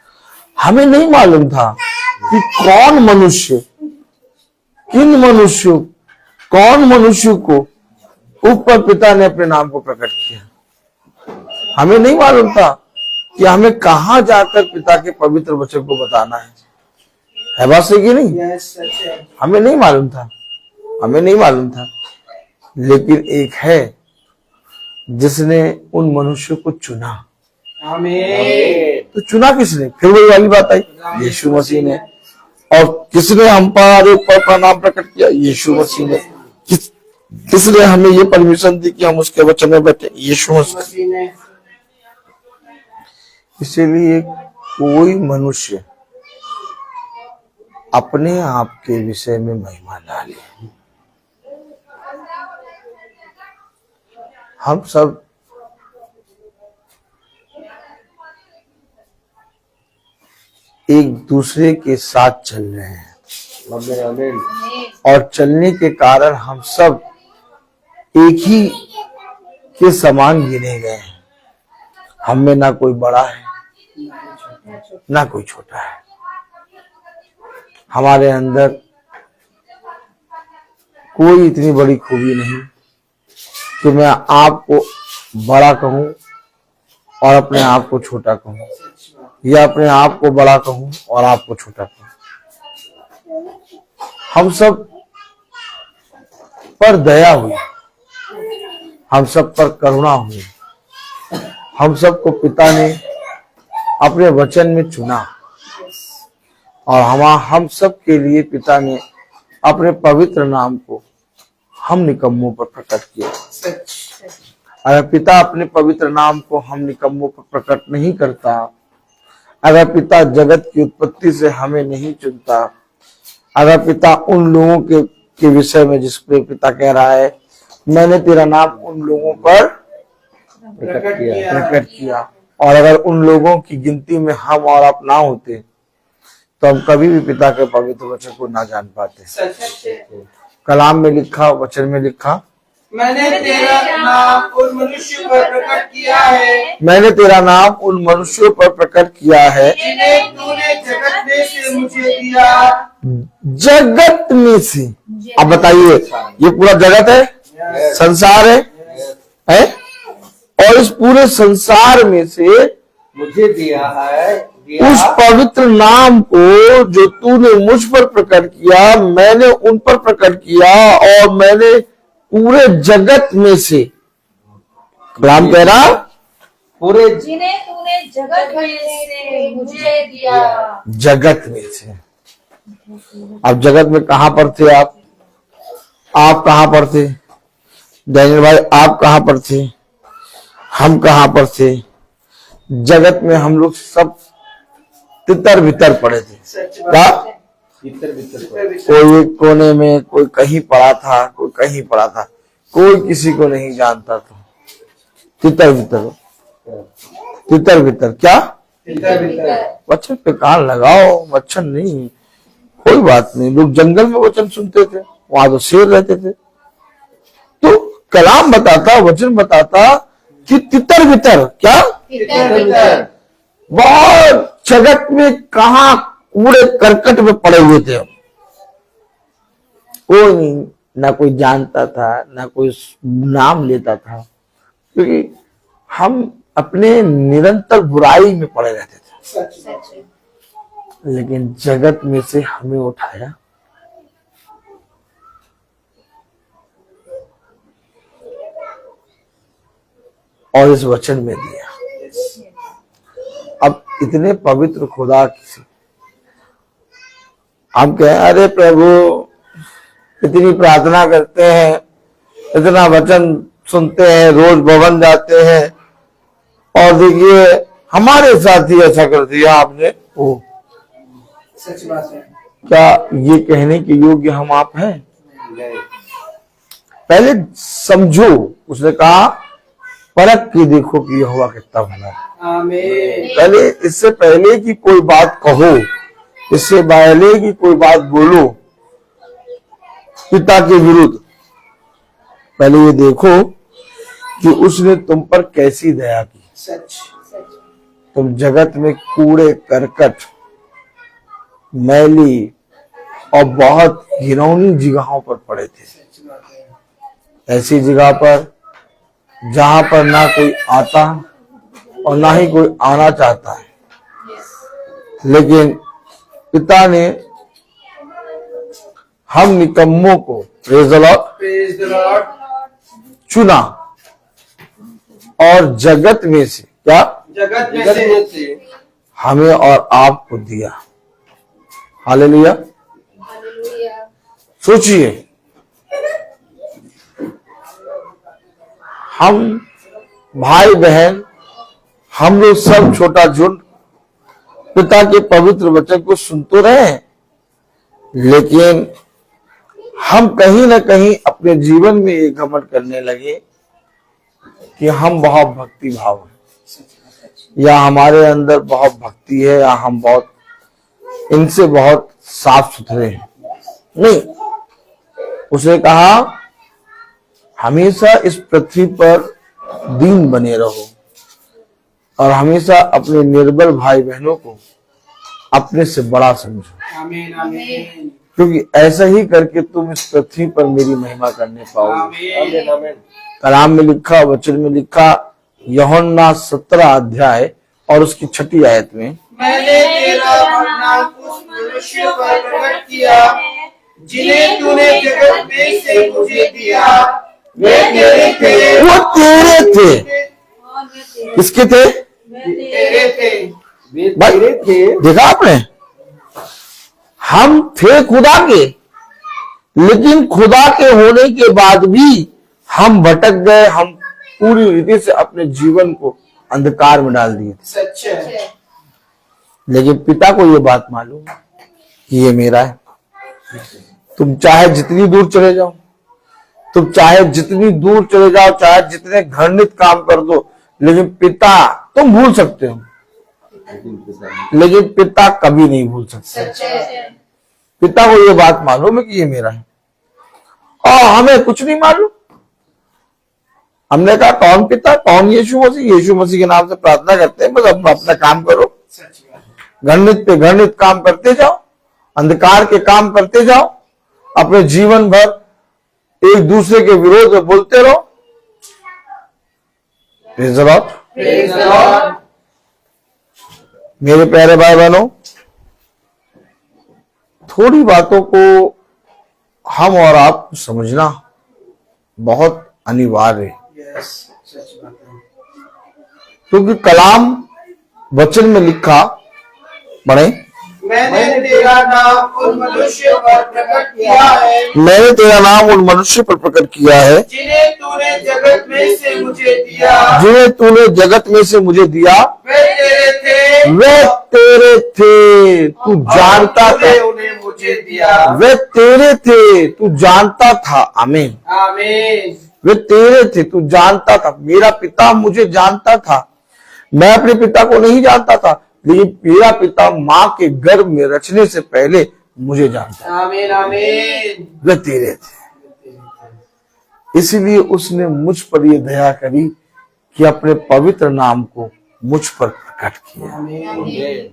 हमें नहीं मालूम था कि कौन मनुष्य, कौन मनुष्य को ऊपर पिता ने अपने नाम को प्रकट किया। हमें नहीं मालूम था कि हमें कहां जाकर पिता के पवित्र वचन को बताना है बात सही कि नहीं? हमें नहीं मालूम था, लेकिन एक है जिसने उन मनुष्यों को चुना। तो चुना किसने? फिर वही वाली बात आई, यीशु मसीह ने। और किसने हम पर अपना नाम प्रकट किया? यीशु मसीह ने। किसने हमें ये परमिशन दी कि हम उसके वचन में बैठे? यीशु मसीह ने। इसीलिए कोई मनुष्य अपने आप के विषय में महिमा ना ले। हम सब एक दूसरे के साथ चल रहे हैं और चलने के कारण हम सब एक ही के समान गिने गए हैं। हम में ना कोई बड़ा है ना कोई छोटा है। हमारे अंदर कोई इतनी बड़ी खूबी नहीं कि मैं आपको बड़ा कहूं और अपने आप को छोटा कहूं, या अपने आप को बड़ा कहूं और आपको छोटा कहूं। हम सब पर दया हुई, हम सब पर करुणा हुई, हम सबको पिता ने अपने वचन में चुना और हम सब के लिए पिता ने अपने पवित्र नाम को हम निकम्मों पर प्रकट किया। अगर पिता अपने पवित्र नाम को हम निकम्मों पर प्रकट नहीं करता, अगर पिता जगत की उत्पत्ति से हमें नहीं चुनता, अगर पिता उन लोगों के विषय में जिसपे पिता कह रहा है मैंने तेरा नाम उन लोगों पर प्रकट किया, और अगर उन लोगों की गिनती में हम और आप ना होते तो हम कभी भी पिता के पवित्र वचन को ना जान पाते। कलाम में लिखा, वचन में लिखा, मैंने तेरा नाम उन मनुष्यों पर प्रकट किया है, मैंने तेरा नाम उन मनुष्यों पर प्रकट किया है जिन्हें तूने जगत में से मुझे दिया। जगत में से। अब बताइए, ये पूरा जगत है, संसार है? और इस पूरे संसार में से मुझे दिया है उस पवित्र नाम को जो तूने मुझ पर प्रकट किया, मैंने उन पर प्रकट किया, और मैंने पूरे जगत में से, कलाम कह रहा पूरे जिन्हें तूने जगत में से मुझे दिया। जगत में से। अब जगत में कहां पर थे आप कहां पर थे? डैनियल भाई आप कहां पर थे? हम कहां पर थे? जगत में हम लोग सब तितर बितर पड़े थे। सच क्या? भीतर भीतर कोई एक कोने में, कोई कहीं पड़ा था, कोई कहीं पड़ा था, कोई किसी को नहीं जानता था। तितर बितर, तितर बितर। क्या? वचन पे कान लगाओ, वचन नहीं, कोई बात नहीं। लोग जंगल में वचन सुनते थे, वहां तो शेर रहते थे। तो कलाम बताता, वचन बताता कि तितर बितर। क्या? बहुत जगत में कहा कूड़े करकट में पड़े हुए थे हम। कोई नहीं, ना कोई जानता था, ना कोई नाम लेता था, क्योंकि हम अपने निरंतर बुराई में पड़े रहते थे। सच है। लेकिन जगत में से हमें उठाया और इस वचन में दिया। अब इतने पवित्र खुदा किसी, हम कहें अरे प्रभु इतनी प्रार्थना करते हैं, इतना वचन सुनते हैं, रोज भवन जाते हैं, और देखिए हमारे साथ ही ऐसा कर दिया आपने। ओ, सच बात है। क्या ये कहने के योग्य हम आप हैं? पहले समझो, उसने कहा परख के देखो कि यहोवा कितना भला है। आमीन। पहले, इससे पहले कि कोई बात कहो, इससे पहले कि कोई बात बोलो पिता के विरुद्ध, पहले ये देखो कि उसने तुम पर कैसी दया की। सच। तुम जगत में कूड़े करकट, मैली और बहुत घिनौनी जगहों पर पड़े थे। सच बात है। ऐसी जगह पर जहां पर ना कोई आता और ना ही कोई आना चाहता है, लेकिन पिता ने हम निकम्मों को, praise the Lord, praise the Lord, चुना और जगत में से, क्या? जगत में से हमें और आपको दिया। हालेलुया। हालेलुया। सोचिए, हम भाई बहन, हम लोग सब छोटा झुंड पिता के पवित्र वचन को सुन तो रहे हैं, लेकिन हम कहीं ना कहीं अपने जीवन में ये घमंड करने लगे कि हम बहुत भक्ति भाव हैं, या हमारे अंदर बहुत भक्ति है, या हम बहुत इनसे बहुत साफ सुथरे हैं। नहीं, उसने कहा हमेशा इस पृथ्वी पर दीन बने रहो और हमेशा अपने निर्बल भाई बहनों को अपने से बड़ा समझो। आमीन आमीन क्योंकि ऐसा ही करके तुम इस पृथ्वी पर मेरी महिमा करने पाओगे। आमीन आमीन। कलाम में लिखा, वचन में लिखा, यूहन्ना 17 अध्याय और उसकी 6 आयत में, मैंने तेरा नाम उस मनुष्य पर प्रकट किया जिन्हें तूने जगत में से मुझे दिया। वे तेरे थे, वो तेरे थे। किसके थे? तेरे थे। वे भाई, तेरे थे। देखा आपने, हम थे खुदा के, लेकिन खुदा के होने के बाद भी हम भटक गए। हम पूरी रीति से अपने जीवन को अंधकार में डाल दिए थे। सच है। लेकिन पिता को ये बात मालूम कि ये मेरा है। तुम चाहे जितनी दूर चले जाओ, तुम चाहे जितनी दूर चले जाओ, चाहे जितने घृणित काम कर दो, लेकिन पिता तुम भूल सकते हो, लेकिन पिता कभी नहीं भूल सकते। सच है। पिता को ये बात मालूम है कि ये मेरा है, और हमें कुछ नहीं मालूम। हमने कहा कौन पिता, कौन यीशु मसीह? यीशु मसीह के नाम से प्रार्थना करते हैं, बस अपना काम करो। सच बात है। घृणित पे घृणित काम करते जाओ, अंधकार के काम करते जाओ, अपने जीवन भर एक दूसरे के विरोध में बोलते रहो। Praise the Lord. Praise the Lord. मेरे प्यारे भाई बहनों, थोड़ी बातों को हम और आप समझना बहुत अनिवार्य है। यस, सच बात है। क्योंकि कलाम वचन में लिखा, पढ़े, मैंने तेरा नाम उन मनुष्य पर प्रकट किया है मैंने तेरा नाम उन मनुष्य पर प्रकट किया है जिन्हें तूने जगत में से मुझे दिया। जिन्हें तूने जगत में से मुझे दिया। वे तेरे थे, वे तेरे थे, तू जानता और तूने था। उन्हें मुझे दिया। वे तेरे थे, तू जानता था। आमीन। आमीन। वे तेरे थे, तू जानता था। मेरा पिता मुझे जानता था। मैं अपने पिता को नहीं जानता था, लेकिन मेरा पिता माँ के गर्भ में रचने से पहले मुझे जानता। आमीन। आमीन। वे तेरे थे, इसलिए उसने मुझ पर यह दया करी कि अपने पवित्र नाम को मुझ पर प्रकट किया। आमीन।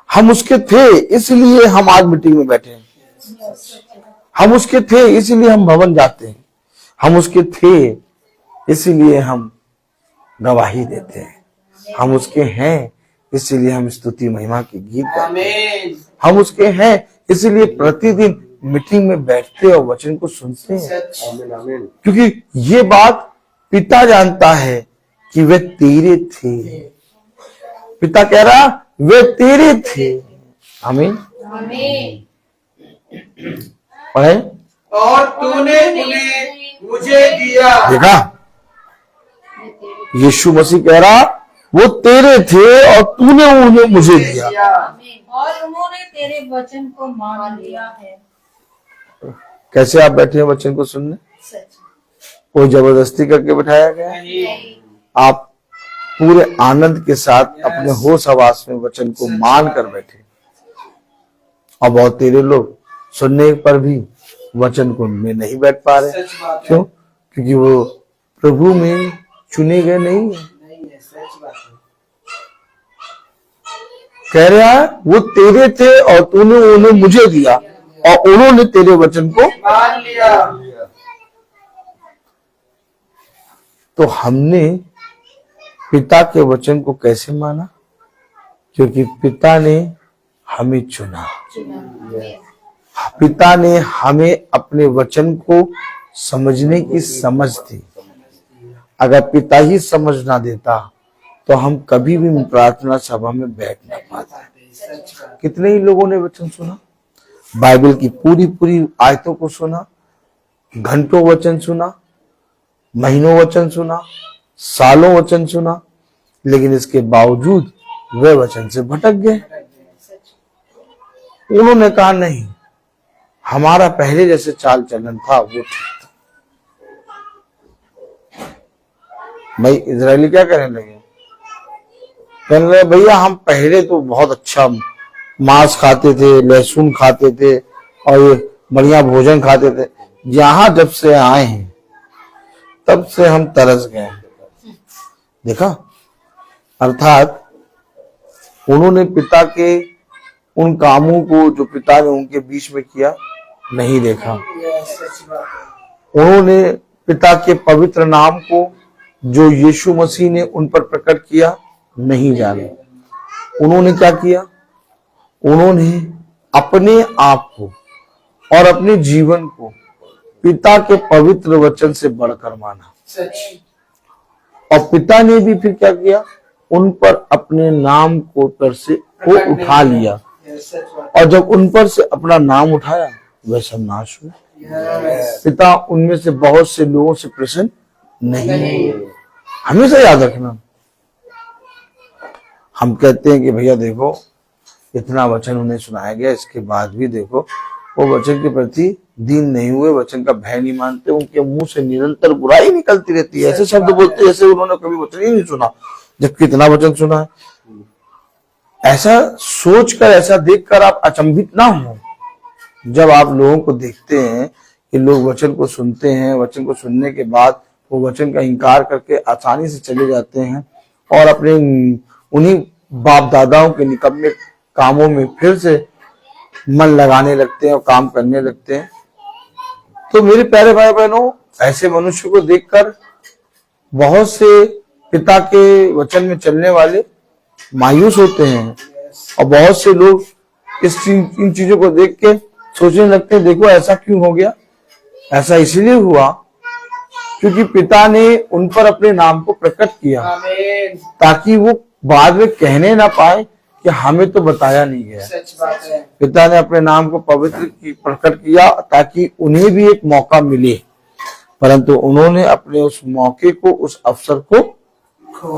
हम उसके थे, इसलिए हम आज मीटिंग में बैठे हैं। हम उसके थे, इसलिए हम भवन जाते हैं। हम उसके थे, इसलिए हम गवाही देते हैं। हम उसके हैं, इसलिए हम स्तुति महिमा के गीत गाते हैं। आमीन। हम उसके हैं, इसलिए प्रतिदिन मीटिंग में बैठते और वचन को सुनते हैं। सच। आमीन आमीन। क्योंकि ये बात पिता जानता है कि वे तेरे थे। पिता कह रहा वे तेरे थे। आमीन। आमीन। पढ़े, और तूने उन्हें मुझे दिया। देखा, यीशु मसीह कह रहा वो तेरे थे और तूने उन्हें मुझे दिया। और उन्होंने तेरे वचन को मान लिया है। कैसे आप बैठे हैं वचन को सुनने? सच। कोई जबरदस्ती करके बैठाया गया है? नहीं। आप पूरे आनंद के साथ अपने होश हवास में वचन को मान कर बैठे। और बहुत तेरे लोग सुनने पर भी वचन को में नहीं बैठ पा रहे। सच बात है। क्यों? क्योंकि वो प्रभु में चुने गए नहीं है। नहीं है, सच बात है। कह रहा है वो तेरे थे और तूने उन्हें मुझे दिया और उन्होंने तेरे वचन को। मान लिया। तो हमने पिता के वचन को कैसे माना? क्योंकि पिता ने हमें चुना। पिता ने हमें अपने वचन को समझने की समझ दी। अगर पिता ही समझ ना देता तो हम कभी भी प्रार्थना सभा में बैठ ना पाते। सच बात। कितने ही लोगों ने वचन सुना, बाइबल की पूरी पूरी आयतों को सुना, घंटों वचन सुना, महीनों वचन सुना, सालों वचन सुना, लेकिन इसके बावजूद वे वचन से भटक गए। उन्होंने कहा नहीं, हमारा पहले जैसे चाल चलन था वो ठीक था। भाई इजरायली क्या कहने लगे? कहने लगे भैया हम पहले तो बहुत अच्छा मांस खाते थे, लहसुन खाते थे और ये बढ़िया भोजन खाते थे। यहां जब से आए हैं तब से हम तरस गए। देखा, अर्थात उन्होंने पिता के उन कामों को जो पिता ने उनके बीच में किया नहीं देखा। सच बात है। उन्होंने पिता के पवित्र नाम को जो यीशु मसीह ने उन पर प्रकट किया नहीं जाना। उन्होंने क्या किया? उन्होंने अपने आप को और अपने जीवन को पिता के पवित्र वचन से बढ़कर माना। सच। और पिता ने भी फिर क्या किया? उन पर अपने नाम को पर से को उठा लिया। सच बात। और जब उन पर से अपना नाम उठाया वह सब नाश हुए। पिता उनमें से बहुत से लोगों से प्रसन्न नहीं। हमेशा याद रखना। हम कहते हैं कि भैया देखो इतना वचन उन्हें सुनाया गया, इसके बाद भी देखो वो वचन के प्रति दीन नहीं हुए, वचन का भय नहीं मानते, उनके मुंह से निरंतर बुराई निकलती रहती है। ऐसे शब्द बोलते जैसे उन्होंने कभी वचन ही नहीं सुना, जबकि इतना वचन सुना है। ऐसा सोचकर, ऐसा देखकर आप अचंभित ना हो। जब आप लोगों को देखते हैं कि लोग वचन को सुनते हैं, वचन को सुनने के बाद वो वचन का इनकार करके आसानी से चले जाते हैं और अपने उन्हीं बाप दादाओं के निकम्मे कामों में फिर से मन लगाने लगते हैं और काम करने लगते हैं, तो मेरे प्यारे भाई बहनों, ऐसे मनुष्य को देखकर बहुत से पिता के वचन में चलने वाले मायूस होते हैं और बहुत से लोग इन चीजों को देख के सोचने लगते हैं देखो ऐसा क्यों हो गया। ऐसा इसलिए हुआ क्योंकि पिता ने उन पर अपने नाम को प्रकट किया आमीन। ताकि वो बाद में कहने ना पाए कि हमें तो बताया नहीं गया। सच बात है। पिता ने अपने नाम को प्रकट किया ताकि उन्हें भी एक मौका मिले, परंतु उन्होंने अपने उस मौके को, उस अवसर को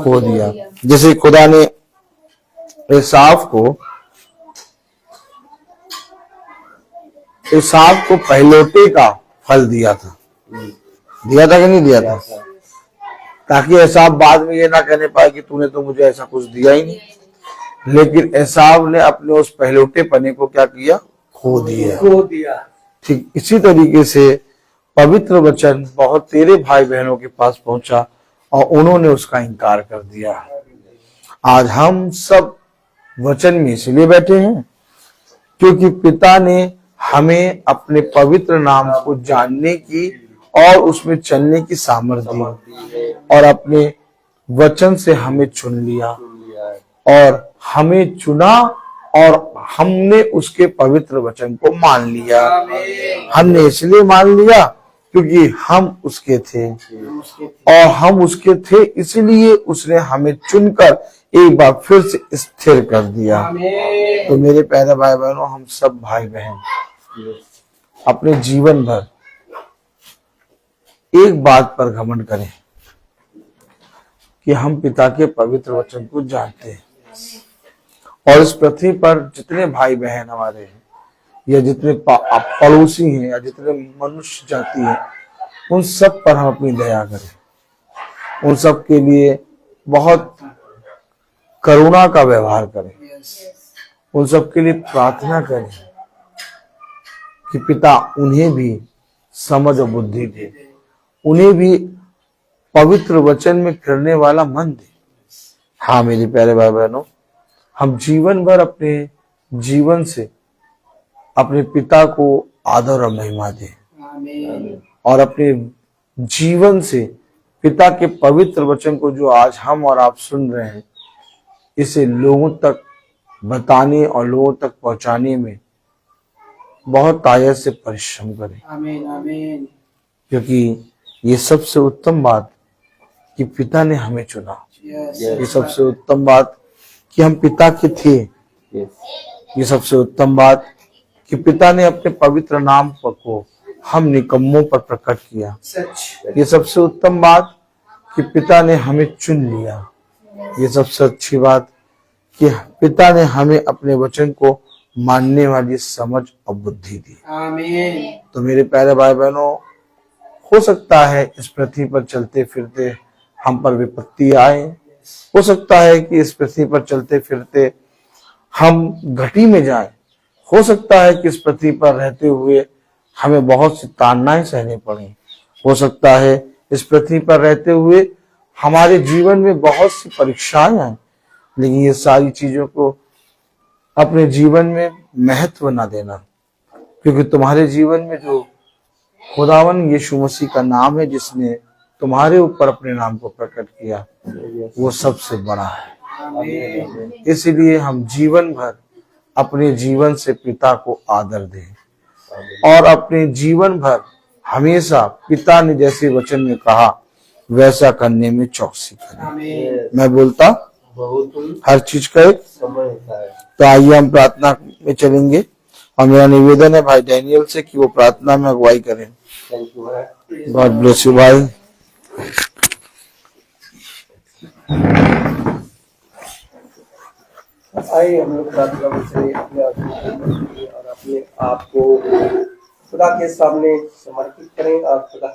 खो दिया। जैसे खुदा ने एसाव को पहलौठे का फल दिया था कि नहीं दिया था, ताकि एसाव बाद में ये ना कहने पाए कि तूने तो मुझे ऐसा कुछ दिया ही नहीं। लेकिन एसाव ने अपने उस पहलौठे पने को क्या किया? खो दिया। ठीक इसी तरीके से पवित्र वचन बहुत तेरे भाई बहनों के पास पहुंचा और उन्होंने उसका इनकार कर दिया। आज हम सब वचन में इसलिए बैठे हैं क्योंकि पिता ने हमें अपने पवित्र नाम को जानने की और उसमें चलने की सामर्थ्य दी और अपने वचन से हमें चुन लिया और हमें चुना और हमने उसके पवित्र वचन को मान लिया। हमने इसलिए मान लिया क्योंकि हम उसके थे और हम उसके थे, इसलिए उसने हमें चुनकर एक बार फिर से स्थिर कर दिया। तो मेरे प्यारे भाई बहनों, हम सब भाई बहन अपने जीवन भर एक बात पर घमंड करें कि हम पिता के पवित्र वचन को जानते हैं और इस पृथ्वी पर जितने भाई बहन हमारे हैं या जितने पड़ोसी हैं या जितने मनुष्य जाति हैं, उन सब पर हम अपनी दया करें, उन सब के लिए बहुत करुणा का व्यवहार करें, उन सब के लिए प्रार्थना करें कि पिता उन्हें भी समझ और बुद्धि दे, उन्हें भी पवित्र वचन में फिरने वाला मन दे। हाँ मेरे प्यारे भाई बहनों, हम जीवन भर अपने जीवन से अपने पिता को आदर और महिमा दें और अपने जीवन से पिता के पवित्र वचन को जो आज हम और आप सुन रहे हैं, इसे लोगों तक बताने और लोगों तक पहुंचाने में बहुत तायत से परिश्रम करें। आमीन। क्योंकि ये सबसे उत्तम बात कि पिता ने हमें चुना, ये सबसे उत्तम बात कि हम पिता के थे, ये सबसे उत्तम बात कि पिता ने अपने पवित्र नाम को हम निकम्मों पर प्रकट किया, ये सबसे उत्तम बात कि पिता ने हमें चुन लिया, ये सबसे अच्छी बात कि पिता ने हमें अपने वचन को मानने वाली समझ और बुद्धि दी। आमीन। तो मेरे प्यारे भाई बहनों, हो सकता है इस पृथ्वी पर चलते फिरते हम पर विपत्ति आए, हो सकता है कि इस पृथ्वी पर चलते फिरते हम घटी में जाएं, हो सकता है कि इस पृथ्वी पर रहते हुए हमें बहुत सी ताड़नाएं सहनी पड़े, हो सकता है इस पृथ्वी पर रहते हुए हमारे जीवन में बहुत सी परीक्षाएं आए, लेकिन ये सारी चीजों को अपने जीवन में महत्व ना देना, क्योंकि तुम्हारे जीवन में जो खुदावन यीशु मसीह का नाम है, जिसने तुम्हारे ऊपर अपने नाम को प्रकट किया, वो सबसे बड़ा है। इसलिए हम जीवन भर अपने जीवन से पिता को आदर दें और अपने जीवन भर हमेशा पिता ने जैसे वचन में कहा वैसा करने में चौकसी करें। मैं बोलता हर चीज का एक समय होता है। तो आइए हम प्रार्थना में चलेंगे और मेरा निवेदन है भाई डैनियल से कि वो प्रार्थना में अगुवाई करें। गॉड ब्लेस यू भाई। आइए हम लोग प्रार्थना में चले और अपने आप को खुदा के सामने समर्पित करें और खुदा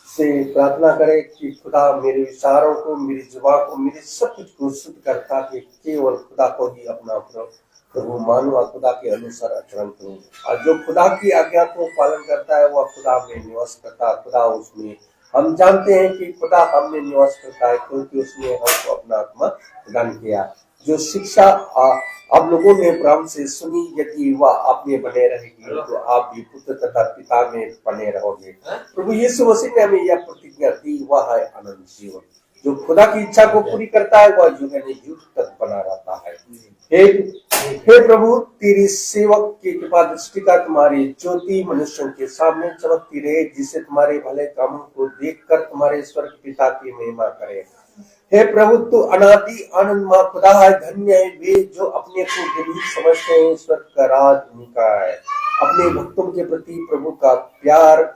से प्रार्थना करें कि खुदा मेरे विचारों को, मेरी जुबान को, मेरे सब कुछ को शुद्ध करता कि केवल खुदा को ही अपना प्रभु मानूं और खुदा के अनुसार आचरण करूं। और जो खुदा की आज्ञा को पालन करता है वह खुदा में निवास करता है, खुदा उसमें। हम जानते हैं कि खुदा हम में निवास करता है क्योंकि उसने हमको अपना आत्मा प्रदान किया। जो शिक्षा आप लोगों ने ब्रह्म से सुनी, यदि वह आप में बने रहेगी तो आप भी पुत्र तथा पिता में बने रहोगे। प्रभु यीशु मसीह ने हमें यह प्रतिज्ञा दी, वह है अनंत जीवन। जो खुदा की इच्छा को पूरी करता है वह युग युग तक बना रहता है। हे प्रभु, तेरी सेवक की कृपा दृष्टि का तुम्हारी ज्योति मनुष्यों के सामने चमकती रहे, जिससे तुम्हारे भले कामों को देखकर तुम्हारे स्वर्ग पिता की महिमा करे। हे प्रभु, तू अनादि आनंदमय खुदा है। धन्य है वे जो अपने को गरीब समझते हैं, स्वर्ग का राज उनका है। अपने भक्तों के प्रति प्रभु का प्यार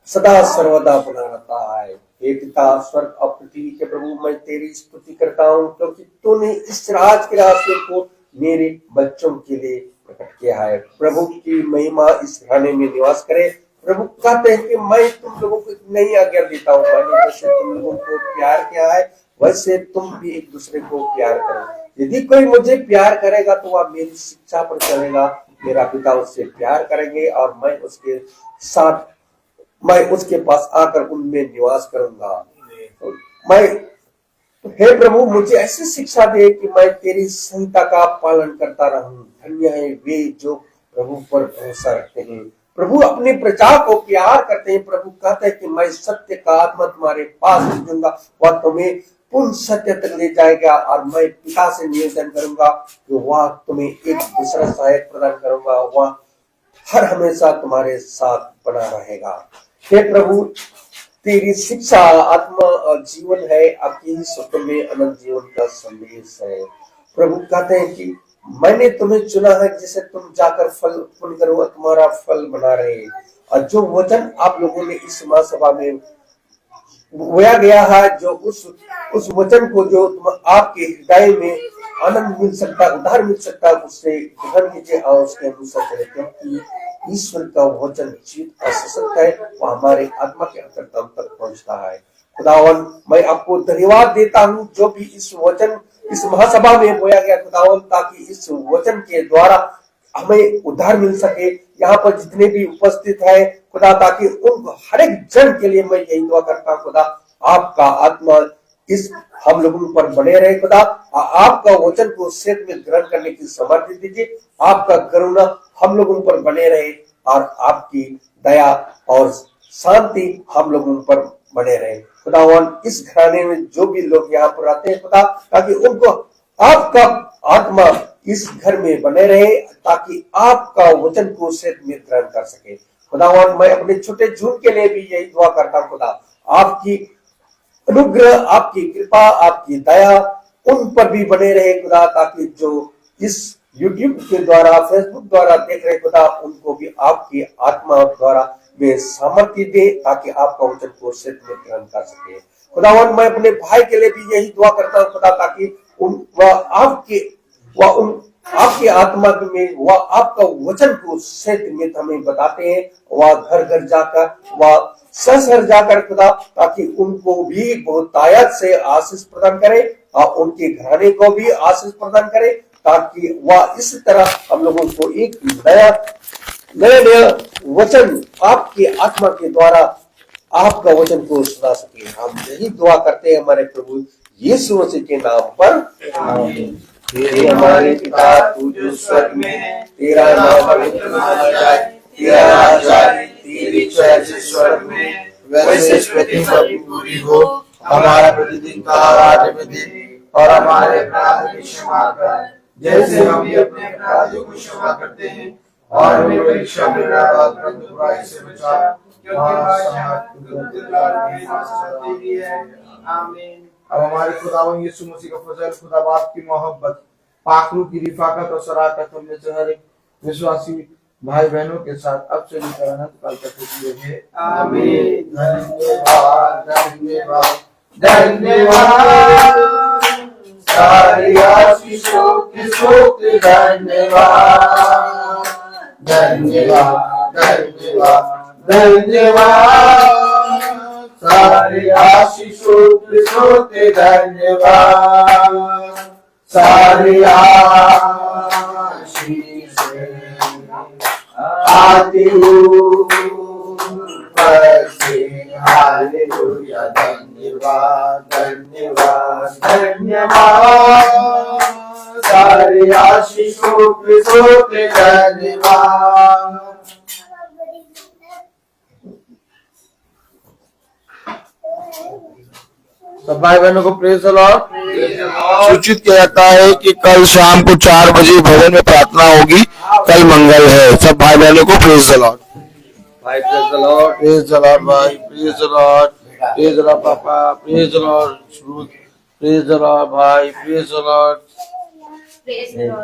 सदा सर्वदा बना रहता है। हे पिता, स्वर्ग और पृथ्वी के प्रभु, मैं तेरी स्तुति करता हूँ, क्योंकि तूने इस राज के रास्ते को मेरे बच्चों के लिए प्रकट किया है। प्रभु की महिमा इस घराने में निवास करे। प्रभु कहते हैं कि मैं तुम लोगों को नई आज्ञा देता हूँ, मैंने जैसे तुम लोगों को प्यार किया है वैसे तुम भी एक दूसरे को प्यार करो। यदि कोई मुझे प्यार करेगा तो वह मेरी शिक्षा पर चलेगा, मेरा पिता उससे प्यार करेंगे और मैं उसके पास आकर उनमें निवास करूंगा। हे प्रभु, मुझे ऐसी शिक्षा दे कि मैं तेरी संहिता का पालन करता रहूं। धन्य है वे जो प्रभु पर भरोसा रखते हैं, प्रभु अपने प्रजा को प्यार करते हैं। प्रभु कहते हैं कि मैं सत्य का आत्मा तुम्हारे पास दूंगा, वह तुम्हें पूर्ण सत्य तक ले जाएगा, और मैं पिता से निवेदन करूंगा कि वह तुम्हें एक दूसरा सहायक प्रदान करूंगा, वह हर हमेशा तुम्हारे साथ बना रहेगा। हे प्रभु, तेरी शिक्षा आत्मा और जीवन है, आपकी ही शब्दों में अनंत जीवन का संदेश है। प्रभु कहते हैं कि मैंने तुम्हें चुना है, जिसे तुम जाकर फल उत्पन्न करो और तुम्हारा फल बना रहे। और जो वचन आप लोगों ने इस महासभा में बोया गया है, जो उस वचन को जो आपके हृदय में आनंद मिल सकता, उद्धार मिल सकता, उससे ग्रहण कीजिए और उसके अनुसार चले, क्योंकि ईश्वर का वचन जीवित और सशक्त है, वह हमारे आत्मा के अंतरतम तक पहुंचता है। खुदावन, मैं आपको धन्यवाद देता हूँ जो भी इस वचन इस महासभा में बोया गया खुदावन, ताकि इस वचन के द्वारा हमें उद्धार मिल सके। यहाँ पर जितने भी उपस्थित है खुदा, ताकि उन हर एक जन के लिए मैं यही दुआ करता हूँ खुदा, आपका आत्मा इस हम लोगों पर बने रहे खुदा, आपका वचन को सेत में ग्रहण करने की समर्थी दीजिए। आपका करुणा हम लोगों पर बने रहे और आपकी दया और शांति हम लोगों पर बने रहे खुदावन। इस घराने में जो भी लोग यहाँ पर आते हैं खुदा, ताकि उनको आपका आत्मा इस घर में बने रहे, ताकि आपका वचन को सेत में ग्रहण कर सके खुदावन। मैं अपने छोटे झूठ के लिए भी यही दुआ करता हूँ खुदा, आपकी अनुग्रह, आपकी कृपा, आपकी दया उन पर भी बने रहे खुदा, ताकि जो इस YouTube के द्वारा, फेसबुक द्वारा देख रहे खुदा, उनको भी आपकी आत्मा द्वारा वे सामर्थ्य दे, ताकि आपका वचन को सेत में ग्रहण कर सके खुदावन। मैं अपने भाई के लिए भी यही दुआ करता हूँ खुदा, ताकि आपकी आत्मा में वह आपका वचन को सेत में हमें बताते हैं, वह घर घर जाकर, वह शहर जाकर खुदा, ताकि उनको भी बहुतायत से आशीष प्रदान करे और उनके घराने को भी आशीष प्रदान करे, ताकि वह इस तरह हम लोगों को एक नया वचन आपकी आत्मा के द्वारा आपका वचन को सुना सके। हम यही दुआ करते हैं हमारे प्रभु यीशु मसीह के नाम पर, आमीन। हे हमारे पिता, तू जो स्वर्ग में है, तेरा नाम पवित्र माना जाए, तेरा राज्य आए, तेरी इच्छा जैसे स्वर्ग में वैसे पृथ्वी पर भी पूरी हो। हमारा प्रतिदिन का आहार हमें दे, और हमारे अपराध की क्षमा कर, जैसे हम भी अपने अपराधियों को क्षमा करते हैं, और हमें परीक्षा में न डाल, परंतु बुराई से बचा, क्योंकि है। आमीन। अब हमारे खुदावन यीशु मसीह का फजल, खुदा बाप की मोहब्बत, पाकरू की रिफाकत और शराकत हम में से हर एक विश्वासी भाई बहनों के साथ अब से लेकर अनंत काल तक होती है। आमीन। धन्यवाद, धन्यवाद, धन्यवाद, सारी आशीषों की स्तुति, धन्यवाद, धन्यवाद, धन्यवाद, धन्यवाद, सारी आशीषों की स्तुति, धन्यवाद, सारी आशीषें आती हूँ हालेलुया। धन्यवाद, धन्यवाद, धन्यवाद, सारी आशीषों की स्तुति, धन्यवाद। सब भाई बहनों को प्रेज़ द लॉर्ड। सूचित किया जाता है कि कल शाम को 4 बजे भवन में प्रार्थना होगी। कल मंगल है। सब भाई बहनों को प्रेज द लॉर्ड। भाई praise the Lord. Praise the Lord भाई। Praise the Lord. Praise the Lord पापा। Praise the Lord. Praise the Lord भाई। Praise the Lord. Praise the Lord.